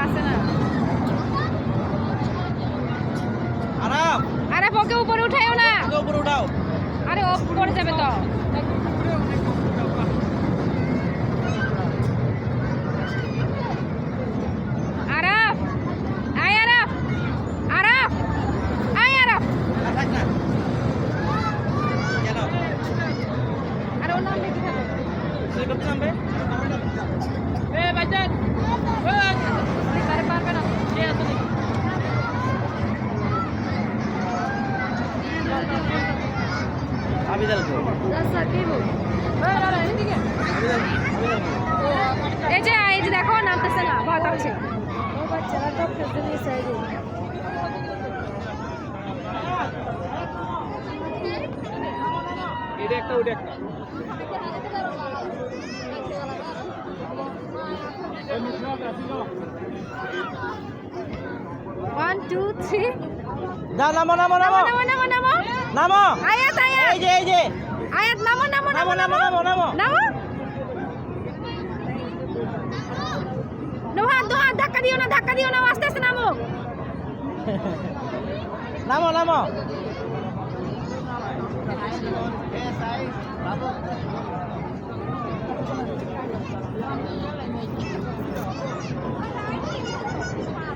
আসে না। আরাম আরে ওকে উপরে উঠাইও না। উপরে উঠাও। আরে ও পড়ে যাবে তো। আরাফ আয় আরাফ আরাফ আয় আরাফ। থাক না কেন আরে ওর নাম দেখি থাকে। সে করতে নামবে এ ভাইজান আরে পারবে না। কে আছে নাকি আবিদাল কো রাস্তা কি বল? এদিকে আবিদাল এই যে দেখো নামতেছে না, ভয় পাচ্ছে। ও বাচ্চারা তো খেলতে নিয়েছে এই যে। এটা একটা ওটা একটা 1 2 3 যাও নামো নামো নামো নামো নামো নামো নামো আয়াত আয়াত এই যে আয়াত নামো নামো নামো নামো নামো নামো নামো। নোহা দোহা ধাক্কা দিও না আস্তে আস্তে নামো। নামো নামো